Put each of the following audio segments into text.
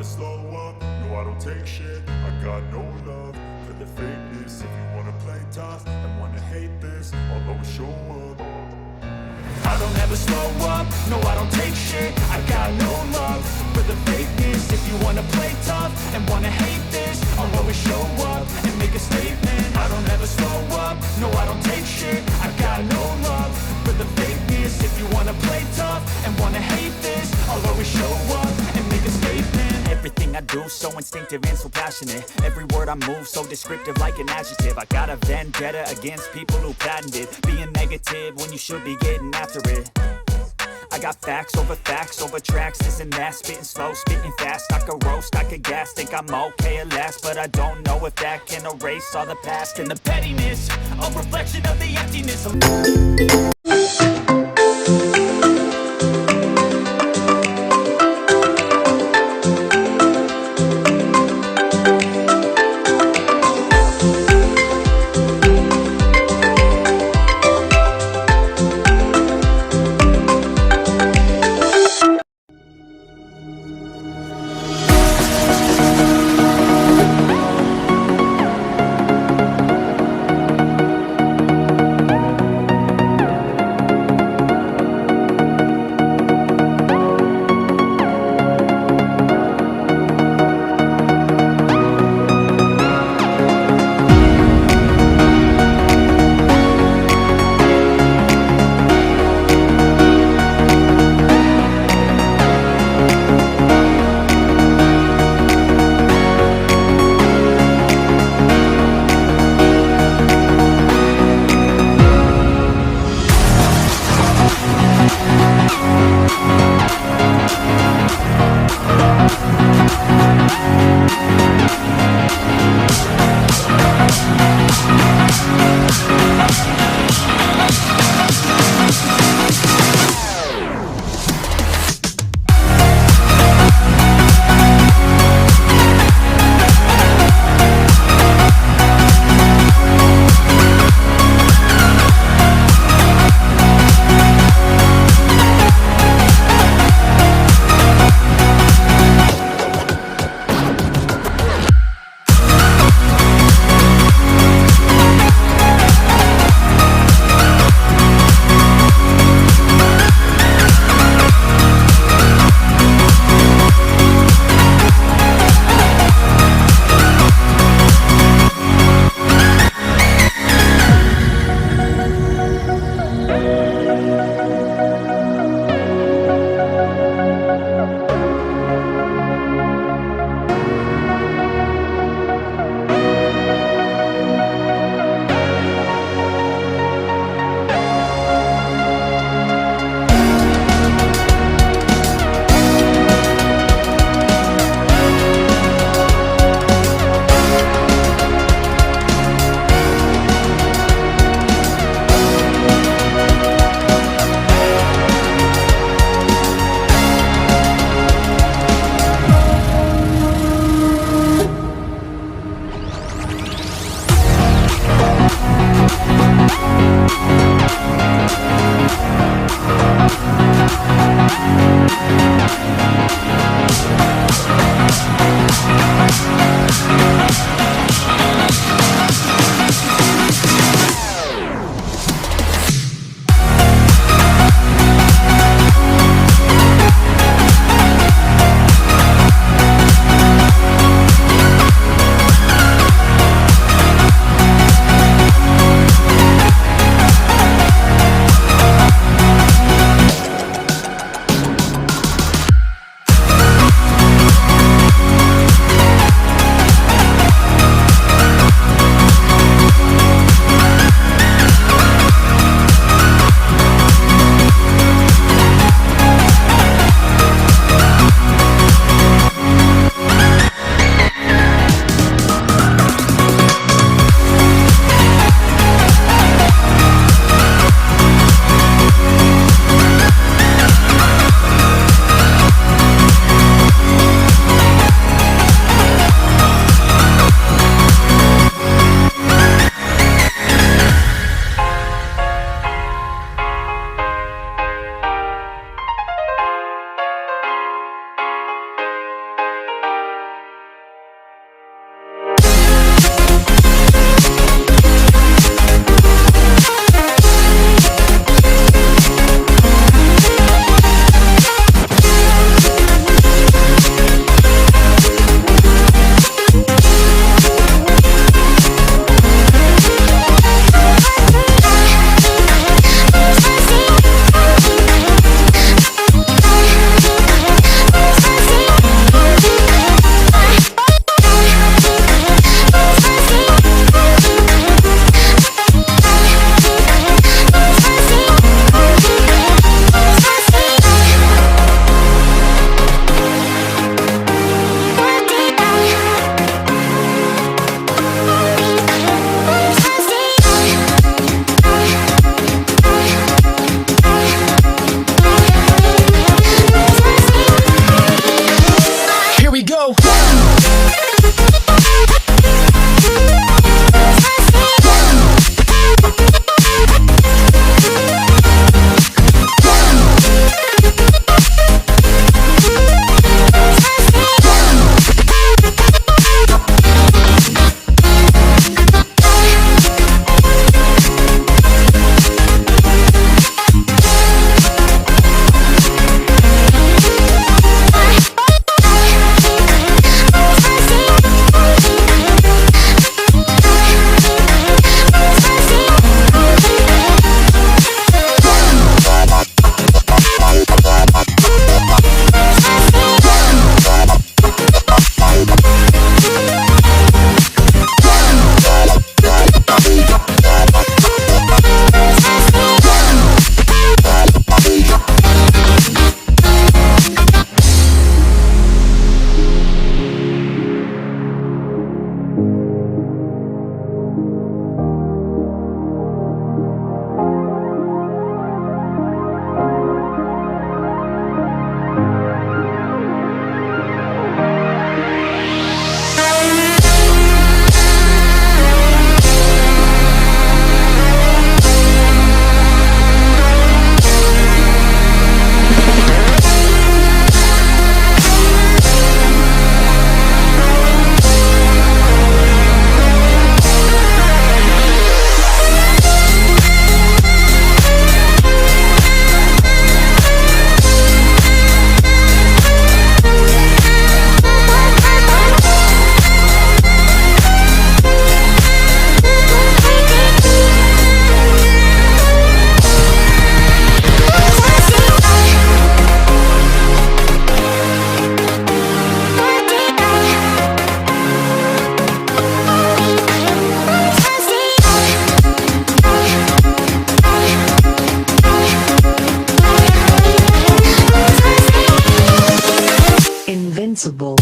slow up, no I don't take shit. I got no love for the fakeness. If you wanna play tough and wanna hate this, I'll always show up. I don't ever slow up, no I don't take shit. I got no love for the fakeness. If you wanna play tough and wanna hate this, I'll always show up and make a statement. I don't ever slow up, no I don't take shit. I got no love for the fakeness. If you wanna play tough and wanna hate this, I'll always show up and make a statement. Everything I do so instinctive and so passionate. Every word I move so descriptive like an adjective. I got a vendetta against people who patented being negative when you should be getting after it. I got facts over tracks, this and that. Spitting slow, spitting fast. I could roast, I could gas. Think I'm okay at last, but I don't know if that can erase all the past. And the pettiness, a reflection of the emptiness. go. Invincible.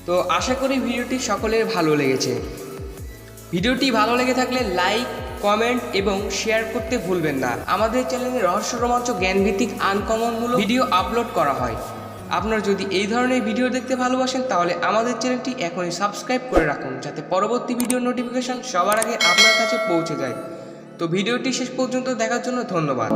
তো আশা করি ভিডিওটি সকলের ভালো লেগেছে। ভিডিওটি ভালো লেগে থাকলে লাইক, কমেন্ট এবং শেয়ার করতে ভুলবেন না। আমাদের চ্যানেলে রহস্য, রোমাঞ্চ, জ্ঞানভিত্তিক আনকমনমূলক ভিডিও আপলোড করা হয়। আপনারা যদি এই ধরনের ভিডিও দেখতে ভালোবাসেন তাহলে আমাদের চ্যানেলটি এখনই সাবস্ক্রাইব করে রাখুন, যাতে পরবর্তী ভিডিও নোটিফিকেশন সবার আগে আপনার কাছে পৌঁছে যায়। তো ভিডিওটি শেষ পর্যন্ত দেখার জন্য ধন্যবাদ।